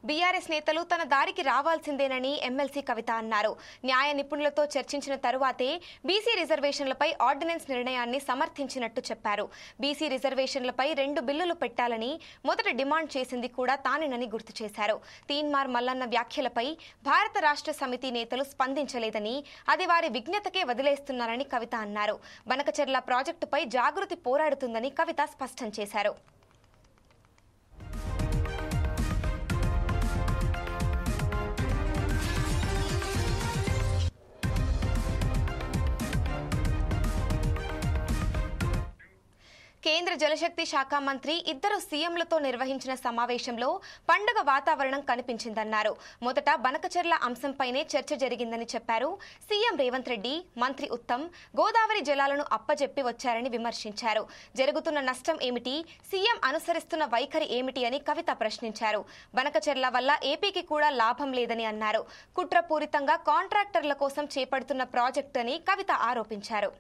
BRS నేతలు తన దారికి రావాల్సిందేనని ఎమ్మెల్సీ కవిత అన్నారు. న్యాయ నిపుణులతో చర్చించిన తరువాతే బీసీ రిజర్వేషన్లపై ఆర్డినెన్స్ నిర్ణయాన్ని సమర్థించినట్టు చెప్పారు. బీసీ రిజర్వేషన్లపై 2 బిల్లులు పెట్టాలని మొదట డిమాండ్ చేసింది కూడా తానేనని గుర్తు చేశారు. తీన్మార్ మల్లన్న వ్యాఖ్యలపై భారత రాష్ట్ర సమితి నేతలు స్పందించలేదని, అది వారి విజ్ఞతకే వదిలేస్తున్నారని కవిత అన్నారు. బనకచెర్ల ప్రాజెక్టుపై జాగృతి పోరాడుతుందని కవిత స్పష్టం చేశారు. కేంద్ర జలశక్తి శాఖ మంత్రి ఇద్దరు సీఎంలతో నిర్వహించిన సమావేశంలో పండుగ వాతావరణం కనిపించిందన్నారు. మొదట బనకచెర్ల అంశంపైనే చర్చ జరిగిందని చెప్పారు. సీఎం రేవంత్ రెడ్డి, మంత్రి ఉత్తమ్ గోదావరి జలాలను అప్పజెప్పి వచ్చారని విమర్శించారు. జరుగుతున్న నష్టం ఏమిటి, సీఎం అనుసరిస్తున్న వైఖరి ఏమిటి అని కవిత ప్రశ్నించారు. బనకచెర్ల వల్ల ఏపీకి కూడా లాభం లేదని అన్నారు. కుట్రపూరితంగా కాంట్రాక్టర్ల కోసం చేపడుతున్న ప్రాజెక్టు అని కవిత ఆరోపించారు.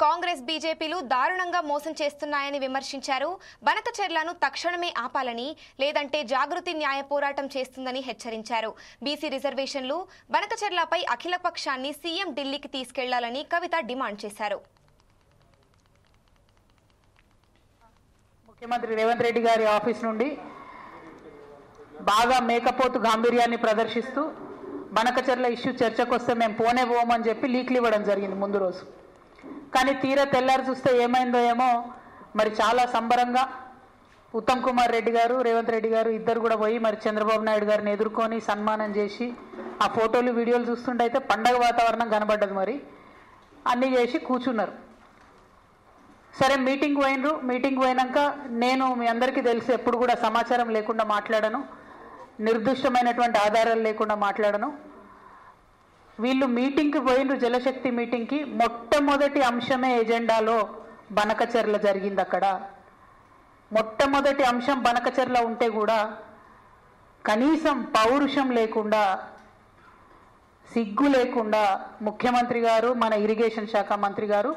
కాంగ్రెస్ బీజేపీలు దారుణంగా మోసం చేస్తున్నాయని విమర్శించారు. బనకచెర్లను తక్షణమే ఆపాలని, లేదంటే జాగృతి న్యాయ పోరాటం చేస్తుందని హెచ్చరించారు. బీసీ రిజర్వేషన్లు, బనకచెర్లపై అఖిలపక్షాన్ని సీఎం ఢిల్లీకి తీసుకెళ్లాలని కవిత డిమాండ్ చేశారు. ముఖ్యమంత్రి రేవంత్ రెడ్డి గారి ఆఫీస్ నుండి బాగా మేకపోతు గాంభీర్యాన్ని ప్రదర్శిస్తూ బనకచెర్ల ఇష్యూ చర్చకు వస్తే మేము పోమని చెప్పి లీక్లు ఇవ్వడం జరిగింది ముందు రోజు. కానీ తీరా తెల్లారి చూస్తే ఏమైందో ఏమో మరి చాలా సంబరంగా ఉత్తమ్ కుమార్ రెడ్డి గారు, రేవంత్ రెడ్డి గారు ఇద్దరు కూడా పోయి మరి చంద్రబాబు నాయుడు గారిని ఎదుర్కొని సన్మానం చేసి ఆ ఫోటోలు వీడియోలు చూస్తుంటే అయితే పండగ వాతావరణం కనబడ్డది. మరి అన్నీ చేసి కూర్చున్నారు. సరే మీటింగ్ పోయినరు. మీటింగ్ పోయినాక నేను మీ అందరికీ తెలిసి ఎప్పుడు కూడా సమాచారం లేకుండా మాట్లాడను, నిర్దిష్టమైనటువంటి ఆధారాలు లేకుండా మాట్లాడను. వీళ్ళు మీటింగ్కి పోయినరు, జలశక్తి మీటింగ్కి. మొట్టమొదటి అంశమే ఎజెండాలో బనకచెర్ల జరిగింది. అక్కడ మొట్టమొదటి అంశం బనకచెర్ల ఉంటే కూడా కనీసం పౌరుషం లేకుండా, సిగ్గు లేకుండా ముఖ్యమంత్రి గారు, మన ఇరిగేషన్ శాఖ మంత్రి గారు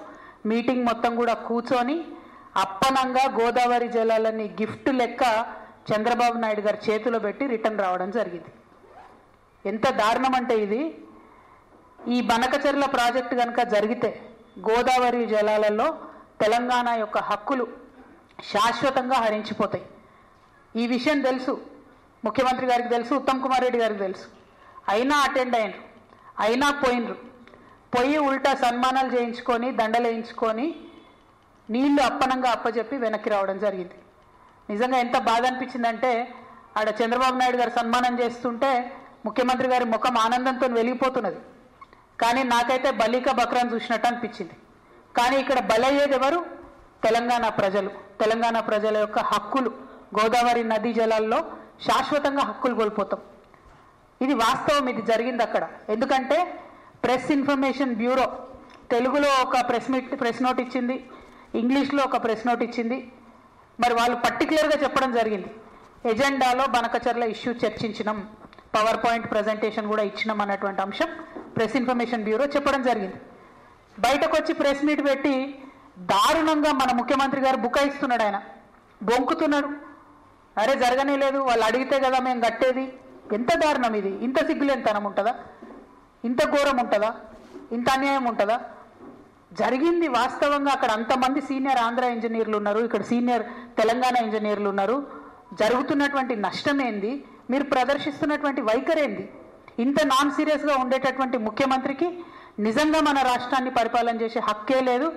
మీటింగ్ మొత్తం కూడా కూర్చొని అప్పనంగా గోదావరి జలాలని గిఫ్ట్ లెక్క చంద్రబాబు నాయుడు గారి చేతిలో పెట్టి రిటర్న్ రావడం జరిగింది. ఎంత దారుణం అంటే ఇది. ఈ బనకచెర్ల ప్రాజెక్టు కనుక జరిగితే గోదావరి జలాలలో తెలంగాణ యొక్క హక్కులు శాశ్వతంగా హరించిపోతాయి. ఈ విషయం తెలుసు, ముఖ్యమంత్రి గారికి తెలుసు, ఉత్తమ్ కుమార్ రెడ్డి గారికి తెలుసు. అయినా అటెండ్ అయినరు, అయినా పోయినరు. పోయి ఉల్టా సన్మానాలు చేయించుకొని, దండలు వేయించుకొని నీళ్లు అప్పనంగా అప్పచెప్పి వెనక్కి రావడం జరిగింది. నిజంగా ఎంత బాధ అనిపించిందంటే ఆడ చంద్రబాబు నాయుడు గారు సన్మానం చేస్తుంటే ముఖ్యమంత్రి గారి ముఖం ఆనందంతో వెలిగిపోతున్నది. కానీ నాకైతే బలిక బక్రాన్ చూసినట్టు అనిపించింది. కానీ ఇక్కడ బలయ్యేది ఎవరు? తెలంగాణ ప్రజలు. తెలంగాణ ప్రజల యొక్క హక్కులు, గోదావరి నదీ జలాల్లో శాశ్వతంగా హక్కులు కోల్పోతాం. ఇది వాస్తవం, ఇది జరిగింది అక్కడ. ఎందుకంటే ప్రెస్ ఇన్ఫర్మేషన్ బ్యూరో తెలుగులో ఒక ప్రెస్ నోట్ ఇచ్చింది, ఇంగ్లీష్లో ఒక ప్రెస్ నోట్ ఇచ్చింది. మరి వాళ్ళు పర్టికులర్గా చెప్పడం జరిగింది, ఎజెండాలో బనకచెర్ల ఇష్యూ చర్చించినాం, పవర్ పాయింట్ ప్రజెంటేషన్ కూడా ఇచ్చినాం అన్నటువంటి అంశం ప్రెస్ ఇన్ఫర్మేషన్ బ్యూరో చెప్పడం జరిగింది. బయటకు వచ్చి ప్రెస్ మీట్ పెట్టి దారుణంగా మన ముఖ్యమంత్రి గారు బుకాయిస్తున్నాడు, ఆయన బొంకుతున్నాడు. అరే జరగనే లేదు, వాళ్ళు అడిగితే కదా మేము కట్టేది. ఎంత దారుణం ఇది! ఇంత సిగ్గులేనితనం ఉంటుందా? ఇంత ఘోరం ఉంటుందా? ఇంత అన్యాయం ఉంటుందా? జరిగింది వాస్తవంగా. అక్కడ అంతమంది సీనియర్ ఆంధ్ర ఇంజనీర్లు ఉన్నారు, ఇక్కడ సీనియర్ తెలంగాణ ఇంజనీర్లు ఉన్నారు. జరుగుతున్నటువంటి నష్టం ఏంది, మీరు ప్రదర్శిస్తున్నటువంటి వైఖరి ఏంది? ఇంత నాన్ సీరియస్గా ఉండేటటువంటి ముఖ్యమంత్రికి నిజంగా మన రాష్ట్రాన్ని పరిపాలన చేసే హక్కే లేదు.